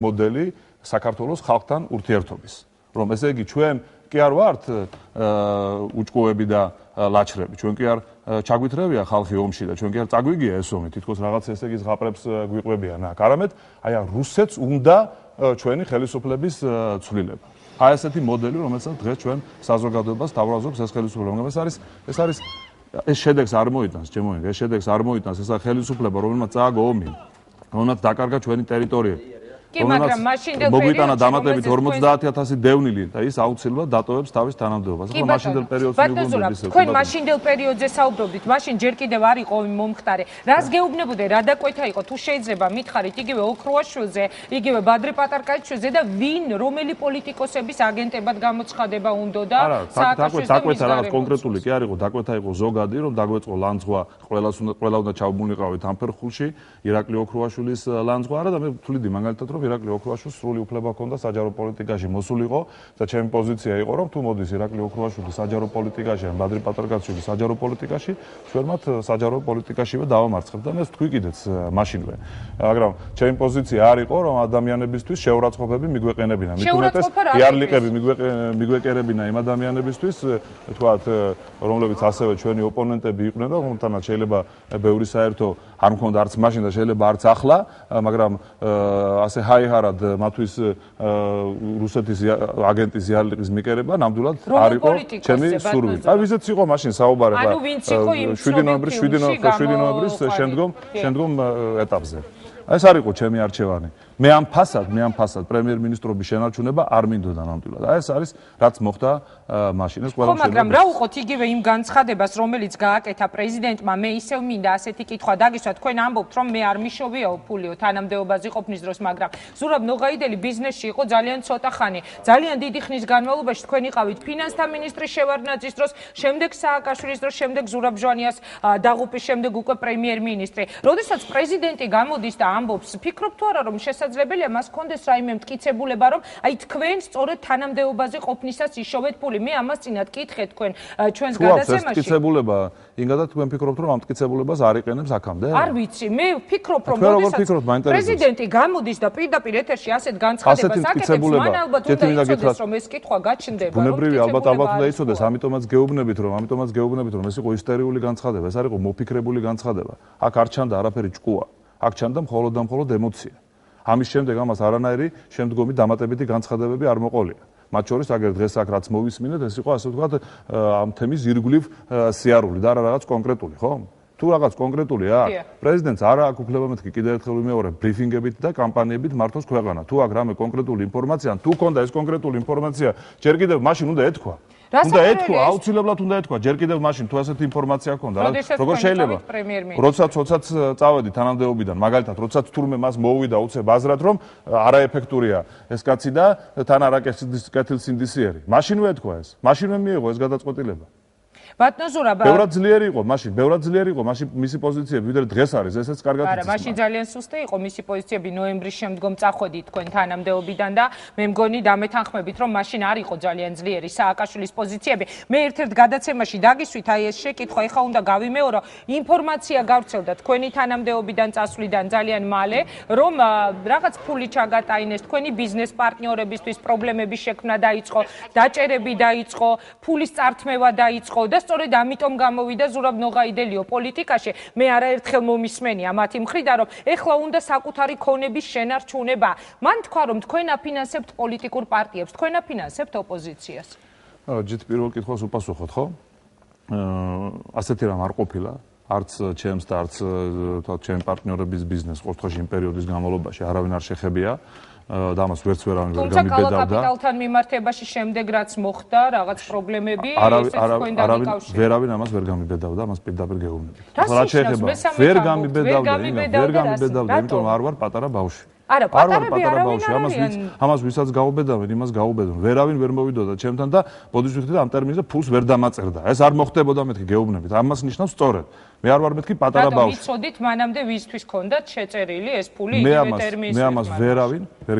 მოდელი საქართველოს ხალხთან ურთიერთობის. რომ ესე იგი ჩვენ კი არ ვართ უჭკუები და ლაჩრები, ჩვენ კი არ ჩაგვითრევია ხალხი ომში და ჩვენ კი არ წაგვიგია ეს ომი, თითქოს რაღაც ესე იგი ზღაპრებს გვიყვებიან აქ. არამედ აი რუსეთს უნდა ჩვენი ხელისუფლების ცვლილება. აი ესეთი მოდელი, რომელსაც დღეს ჩვენ საზოგადოებას თავაზობს ეს ხელისუფლება. ეს არის ეს შედეგს არ მოიტანს, ჩემო, ეს შედეგს არ მოიტანს ეს ხელისუფლება, რომელმაც წააგო ომი, რომელმაც დაკარგა ჩვენი ტერიტორიები. კი, მაგრამ მაშინდელ მოგიტანა დამატებით 50000 დევნილი და ის აუცილებლად დატოვებს თავის თანამდებობას. ახლა მაშინდელ პერიოდს მიუბრუნდით. თქვენ მაშინდელ პერიოდზე საუბრობდით, მაშინ ჯერ კიდევ არ იყო მომხდარე. რას გეუბნებოდე, რა დაკვეთა იყო, თუ შეიძლება მითხარით იგივე ოქროაშვილზე, იგივე ბადრე პატარკაიჩვილზე და ვინ რომელი პოლიტიკოსების აგენტებად გამოცხადება უნდოდა სააკაშვილის დაკვეთა რაღაც კონკრეტული კი არ იყო, დაკვეთა იყო ზოგადი, რომ დაგვეწყო ლანძღვა, ყველა უნდა ჩავმუნიყავით ამ ფერხულში, ირაკლი ოქროაშვილის ლანძღვა არა და მე ვთვლიდი მაგალითად რომ ირაკლი ოქროაშვილს სრული უფლება ჰქონდა საჯარო პოლიტიკაში მოსულიყო და ჩემი პოზიცია იყო რომ თუ მოდის ირაკლი ოქროაშვილი საჯარო პოლიტიკაში ან ბადრი პატარკაიშვილი საჯარო პოლიტიკაში ჩვენ მათ საჯარო პოლიტიკაშივე დავამარცხებთ და მე ვთქვი კიდეც მაშინვე მაგრამ ჩემი პოზიცია არ იყო რომ ადამიანებისთვის შეურაცხყოფები მიგვეყენებინა მithumetes იარლიყები მიგვეკერებინა იმ ადამიანებისთვის თქვათ რომლებიც ასევე ჩვენი ოპონენტები იყვნენ და რომელთანაც შეიძლება ბევრი საერთო არ მქონდა არც მაშინ და შეიძლება არც ახლა მაგრამ ასე ჰაიჰარად მათთვის რუსეთის აგენტის იარლიყის მიკერება ნამდვილად არ იყო ჩემი სურვილი. აი ვიზეც იყო მაშინ საუბარი ანუ ვინც იყო იმ 7 ნოემბრის შემდგომ ეტაპზე. ეს არ იყო ჩემი არჩევანი. მე ამ ფასად პრემიერ-მინისტრობის შენარჩუნება არ მინდოდა ნამდვილად. აი ეს არის რაც მოხდა მაშინ ეს ყველა მაგრამ რა უყოთ იგივე იმ განცხადებას რომელიც გააკეთა პრეზიდენტმა მე ისევ მინდა ასეთი კითხვა დაგისვა თქვენ ამბობთ რომ მე არ მიშოვიაო ფულიო თანამდებობაზე ყოფნის დროს მაგრამ ზურაბ ნოღაიდელი ბიზნესში იყო ძალიან ცოტა ხანი ძალიან დიდი ხნის განმავლობაში თქვენ იყავით ფინანსთა მინისტრის შევარდნაძის დროს შემდეგ სააკაშვილის დროს შემდეგ ზურაბ ჟვანიას დაღუპვის შემდეგ უკვე პრემიერ-მინისტრი როდესაც პრეზიდენტი გამოდის და ამბობს ფიქრობ თუ არა რომ შესაძლებელია მას კონდეს რაიმე მტკიცებულება რომ აი თქვენ სწორედ თანამდებობაზე ყოფნისას იშოვეთ ფული მე ამას წინათ კითხეთ თქვენ ჩვენს გადაცემაში მტკიცებულება ინგადა თქვენ ფიქრობთ რომ ამ მტკიცებულებას არ იყენებს აქამდე არ ვიცი მე ვფიქრობ რომ როდესაც პრეზიდენტი გამოდის და პირდაპირ ეთერში ასეთ განცხადებას აკეთებს მან ალბათ უნდა იცოდეს რომ ეს კითხვა გაჩნდება ბუნებრივი ალბათ უნდა იცოდეს ამიტომაც გეუბნებით რომ ეს იყო ისტერიული განცხადება ეს არ იყო მოფიქრებული განცხადება აქ არ ჩანდა არაფერი ჭკუა აქ ჩანდა მხოლოდ და მხოლოდ ემოცია ამის შემდეგ ამას არანაირი შემდგომი დამატებითი განცხადებები არ მოყოლია მათ შორის აგერ დღეს აქ რაც მოვისმინეთ ეს იყო ასე ვთქვათ ამ თემის ირგვლივ სიარული და არა რაღაც კონკრეტული ხო თუ რაღაც კონკრეტული აქვს პრეზიდენტს არ აქვს უფლება მეთქი კიდევ ერთხელ ვიმეორებ ბრიფინგებით და კამპანიებით მართოს ქვეყანა თუ აქვს რამე კონკრეტული ინფორმაცია თუ ქონდა ეს კონკრეტული ინფორმაცია ჯერ კიდევ მაშინ უნდა ეთქვა უნდა ეთქვა აუცილებლად უნდა ეთქვა ჯერ კიდევ მაშინ თუ ასეთი ინფორმაცია ქონდა როგორ შეიძლება როდესაც წავედი თანამდებობიდან მაგალითად როდესაც თურმე მას მოუვიდა უცებ აზრად რომ არაეფექტურია ეს კაცი და თან არაკეთილსინდისიერი მაშინვე ეთქვა ეს მაშინვე მიიღო ეს გადაწყვეტილება ბატონზურაბა ბევრად ძლიერი იყო მაშინ მისი პოზიციები ვიდრე დღეს არის ესეც კარგად იცის არა მაშინ ძალიან სუსტი იყო მისი პოზიციები ნოემბრის შემდგომ წახვედით თქვენ თანამდებობიდან და მე მგონი დამეთანხმებით რომ მაშინ არ იყო ძალიან ძლიერი სააკაშვილის პოზიციები მე ერთ-ერთ გადაცემაში დაგისვით აი ეს შეკითხვა ეხა უნდა გავიმეორო ინფორმაცია გავრცელდა თქვენი თანამდებობიდან წასვლიდან ძალიან მალე რომ რაღაც ფული ჩაგატაინეს თქვენი ბიზნეს პარტნიორებისთვის პრობლემების შექმნა დაიწყო დაჭერები დაიწყო ფულის წართმევა დაიწყო და სწორედ ამიტომ გამოვიდა ზურაბ ნოღაიდელიო პოლიტიკაში მე არაერთხელ მომისმენია მათი მხრიდან რომ ეხლა უნდა საკუთარი ქონების შენარჩუნება მან თქვა რომ თქვენ აფინანსებთ პოლიტიკურ პარტიებს თქვენ აფინანსებთ ოპოზიციას ჯით პირველ კითხვას უპასუხოთ ხო ასეთი რამ არ ყოფილა არც ჩემს და არც თქვათ ჩემი პარტნიორების ბიზნესს ყოველთვის იმ პერიოდის განმავლობაში არავინ არ შეხებია და ამას ვერც ვერავინ ვერ გამიბედავდა. თუმცა კაპიტალთან მიმართებაში შემდეგ რაც მოხდა რაღაც პრობლემები ესეც თქვენთან იკავშირდება. ვერავინ ამას ვერ გამიბედავდა, ამას პირდაპირ გეუბნებით. რა შეიძლება ვერ გამიბედავდა, იმიტომ არ ვარ პატარა ბავშვი. არა, პატარები არავინ არ არიან. ამას ვისაც გაუბედავენ, იმას გაუბედონ. ვერავინ ვერ მოვიდოდა ჩემთან და ბოდიშ ვიხდი და ამ ტერმინზე ფულს ვერ დამაწერდა. ეს არ მოხდებოდა მეთქი გეუბნებით. ამას ნიშნავს სწორედ. მე არ ვარ მეთქი პატარა ბავშვი. ვიცოდით მანამდე ვისთვის ქონდათ შეწერილი ეს ფული იგივე ტერმინის. მე ამას ვერავინ ვერ